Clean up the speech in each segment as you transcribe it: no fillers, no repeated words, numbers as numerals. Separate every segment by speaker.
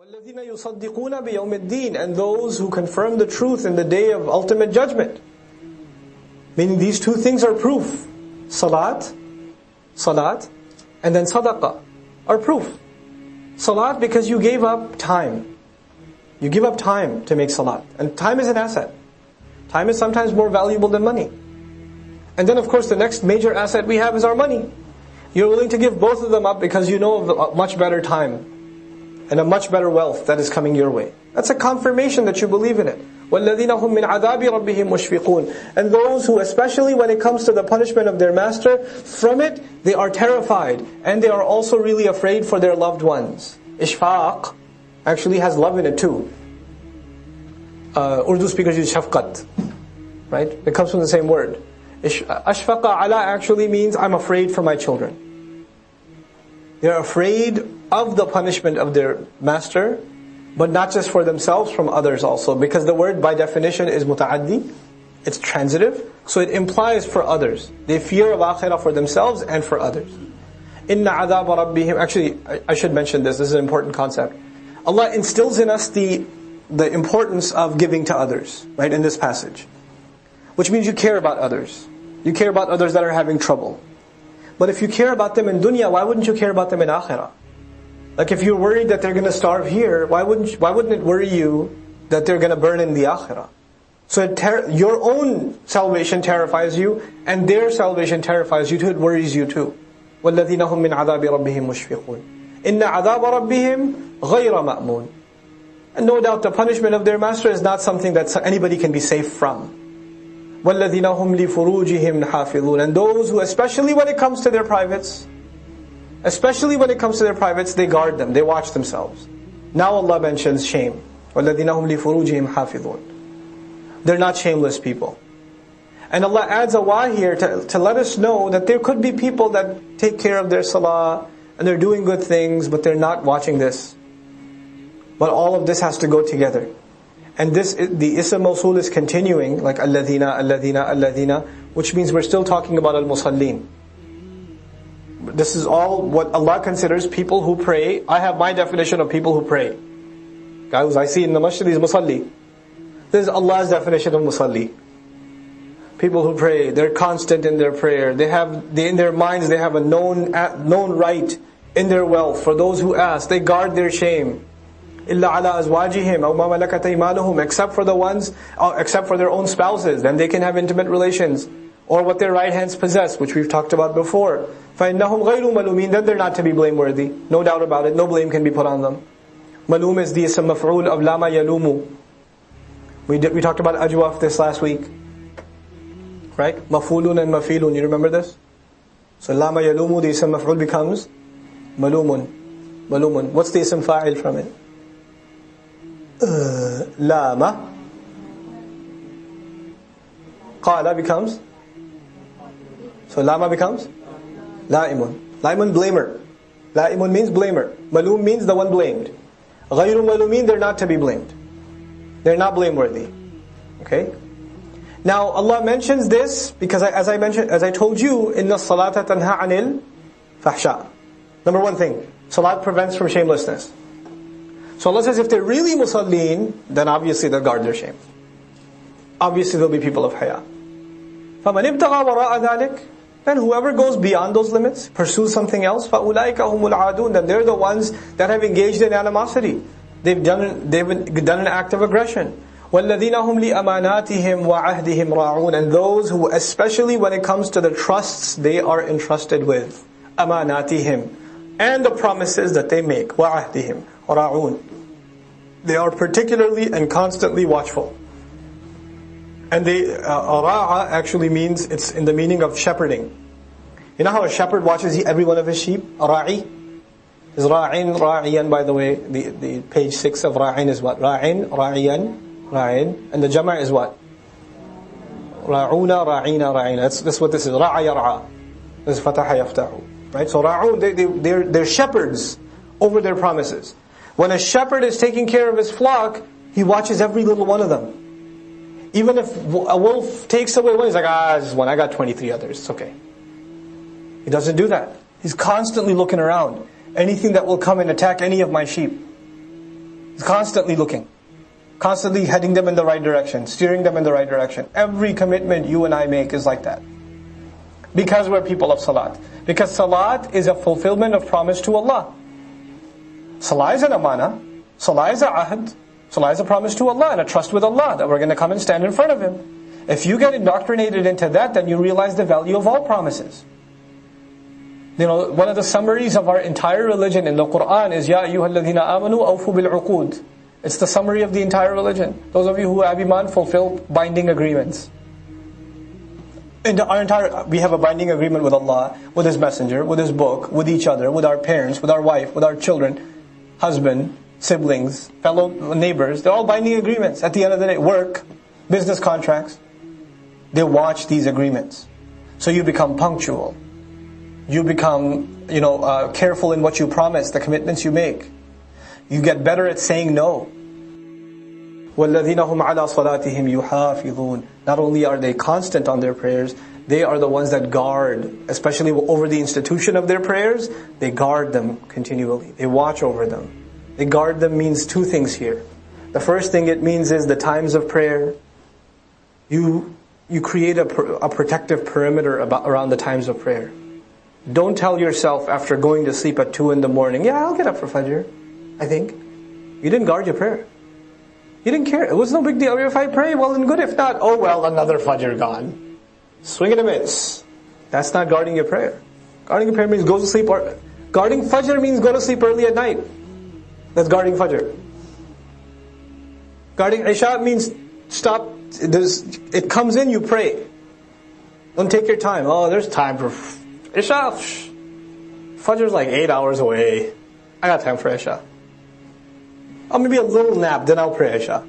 Speaker 1: وَالَّذِينَ يُصَدِّقُونَ بِيَوْمِ الدِّينِ, and those who confirm the truth in the day of ultimate judgment. Meaning these two things are proof. Salat, and then sadaqah are proof. Salat because you gave up time. You give up time to make salat. And time is an asset. Time is sometimes more valuable than money. And then of course the next major asset we have is our money. You're willing to give both of them up because you know of a much better time and a much better wealth that is coming your way. That's a confirmation that you believe in it. وَالَّذِينَ هُمْ مِنْ عَذَابِ رَبِّهِمْ مُشْفِقُونَ, and those who, especially when it comes to the punishment of their master, from it they are terrified, and they are also really afraid for their loved ones. Ishfaq actually has love in it too. Urdu speakers use shafqat, right? It comes from the same word. Ashfaqa ala actually means I'm afraid for my children. They're afraid of the punishment of their master, but not just for themselves, from others also. Because the word by definition is muta'addi, it's transitive, so it implies for others. They fear of akhirah for themselves and for others. Inna adhab rabbihim, actually I should mention this is an important concept. Allah instills in us the importance of giving to others, right, in this passage. Which means you care about others. You care about others that are having trouble. But if you care about them in dunya, why wouldn't you care about them in akhirah? Like if you're worried that they're going to starve here, why wouldn't it worry you that they're going to burn in the akhirah? So your own salvation terrifies you, and their salvation terrifies you too, it worries you too. وَالَّذِينَ هُمْ مِنْ عَذَابِ رَبِّهِمْ مُشْفِقُونَ إِنَّ عَذَابَ رَبِّهِمْ غَيْرَ مَأْمُونَ. And no doubt the punishment of their master is not something that anybody can be safe from. وَالَّذِينَ هُمْ لِفُرُوجِهِمْ حَافِظُونَ, and those who, especially when it comes to their privates, they guard them, they watch themselves. Now Allah mentions shame. وَالَّذِينَ هُمْ لِفُرُوجِهِمْ حَافِظُونَ. They're not shameless people. And Allah adds a why here to let us know that there could be people that take care of their salah, and they're doing good things, but they're not watching this. But all of this has to go together. And the ism mawsul is continuing, like alladhina, which means we're still talking about al-musallin. This is all what Allah considers people who pray. I have my definition of people who pray. Guys, I see in the masjid is musalli. This is Allah's definition of musalli. People who pray, they're constant in their prayer. In their minds they have a known right in their wealth. For those who ask, they guard their shame. إِلَّا عَلَىٰ أَزْوَاجِهِمْ أَوْ مَا مَلَكَتْ أَيْمَانُهُمْ, except for their own spouses, then they can have intimate relations. Or what their right hands possess, which we've talked about before. فَإِنَّهُمْ غَيْرُ مَلُومِينَ, then they're not to be blameworthy. No doubt about it, no blame can be put on them. Malum is the ism maf'ul of lama yalumu. We talked about ajwaf this last week. Right? Mafulun and mafilun, you remember this? So lama yalumu, the ism maf'ul becomes malumun. What's the ism fa'il from it? Lama. Qala becomes? So lama becomes? La'imun. La'imun, blamer. La'imun means blamer. Malum means the one blamed. Ghayru malumin, they're not to be blamed. They're not blameworthy. Okay? Now Allah mentions this because as I told you, inna salata tanha anil fahsha. Number one thing, salat prevents from shamelessness. So Allah says if they're really musallin, then obviously they'll guard their shame. Obviously they'll be people of haya. فَمَنِ ابْتَغَى وَرَاءَ ذَلِكَ, then whoever goes beyond those limits, pursues something else, فَأُولَٰئِكَ هُمُ الْعَادُونَ, then they're the ones that have engaged in animosity. They've done an act of aggression. وَالَّذِينَ هُمْ لِأَمَانَاتِهِمْ وَعَهْدِهِمْ رَاعُونَ, and those who, especially when it comes to the trusts they are entrusted with, أَمَانَاتِهِمْ, and the promises that they make, وَعَهْدِهِمْ رَاعُونَ, they are particularly and constantly watchful. And ra'a actually means, it's in the meaning of shepherding. You know how a shepherd watches every one of his sheep? Ra'i is ra'in, ra'iyan, by the way. The page 6 of ra'in is what? Ra'in, ra'iyan, ra'in. And the jama' is what? Ra'una, ra'ina, ra'ina. That's what this is. Ra'a yar'a. This is fataha yaftahu. Right? So ra'un, they're shepherds over their promises. When a shepherd is taking care of his flock, he watches every little one of them. Even if a wolf takes away one, he's like, just one, I got 23 others, it's okay. He doesn't do that. He's constantly looking around. Anything that will come and attack any of my sheep. He's constantly looking. Constantly heading them in the right direction, steering them in the right direction. Every commitment you and I make is like that. Because we're people of salat. Because salat is a fulfillment of promise to Allah. Salah is an amana. Salah is a ahd. Salah is a promise to Allah and a trust with Allah that we're going to come and stand in front of Him. If you get indoctrinated into that, then you realize the value of all promises. You know, one of the summaries of our entire religion in the Quran is Ya ayyuhalladhina amanu awfu bil-uqud. It's the summary of the entire religion. Those of you who have iman, fulfill binding agreements. We have a binding agreement with Allah, with His Messenger, with His book, with each other, with our parents, with our wife, with our children, husband, siblings, fellow neighbors. They're all binding agreements. At the end of the day, work, business contracts. They watch these agreements. So you become punctual. You become, careful in what you promise, the commitments you make. You get better at saying no. وَالَّذِينَ هُمْ عَلَى صَلَاتِهِمْ يُحَافِظُونَ. Not only are they constant on their prayers, they are the ones that guard, especially over the institution of their prayers, they guard them continually. They watch over them. They guard them means two things here. The first thing it means is the times of prayer. You create a protective perimeter around the times of prayer. Don't tell yourself after going to sleep at 2 in the morning, yeah, I'll get up for Fajr, I think. You didn't guard your prayer. You didn't care. It was no big deal. If I pray, well and good. If not, oh well, another Fajr gone. Swing and a miss. That's not guarding your prayer. Guarding your prayer means go to sleep. Guarding Fajr means go to sleep early at night. That's guarding Fajr. Guarding Isha means stop. It comes in, you pray. Don't take your time. Oh, there's time for Isha. Fajr's like 8 hours away. I got time for Isha. Oh, maybe a little nap, then I'll pray Isha.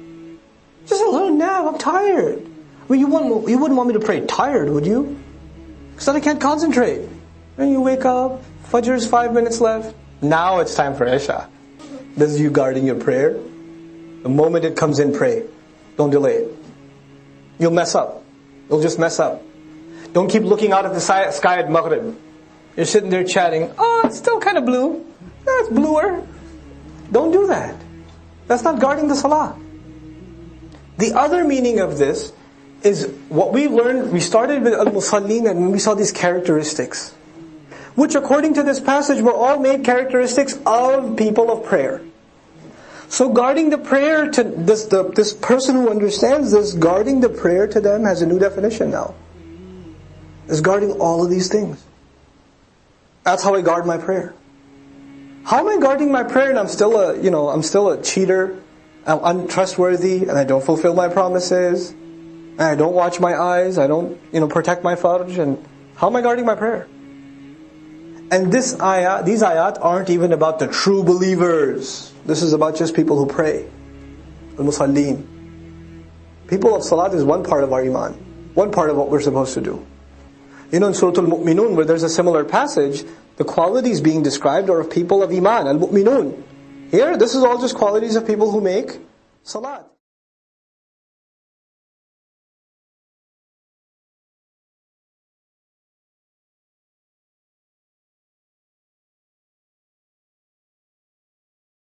Speaker 1: Just a little nap, I'm tired. I mean, you wouldn't want me to pray tired, would you? Because then I can't concentrate. Then you wake up, Fajr's 5 minutes left. Now it's time for Isha. This is you guarding your prayer. The moment it comes in, pray. Don't delay it. You'll mess up. You'll just mess up. Don't keep looking out at the sky at Maghrib. You're sitting there chatting, oh, it's still kind of blue. Yeah, it's bluer. Don't do that. That's not guarding the salah. The other meaning of this is what we learned. We started with al-musallin and we saw these characteristics, which according to this passage were all made characteristics of people of prayer. So guarding the prayer to this person who understands this, guarding the prayer to them has a new definition now. Is guarding all of these things. That's how I guard my prayer. How am I guarding my prayer and I'm still a cheater, I'm untrustworthy, and I don't fulfill my promises, and I don't watch my eyes, I don't, protect my farj, and how am I guarding my prayer? And these ayat aren't even about the true believers. This is about just people who pray. Al-Musallin. People of salat is one part of our iman. One part of what we're supposed to do. In Surah Al-Mu'minun, where there's a similar passage, the qualities being described are of people of iman, al-mu'minun. Here, this is all just qualities of people who make salat.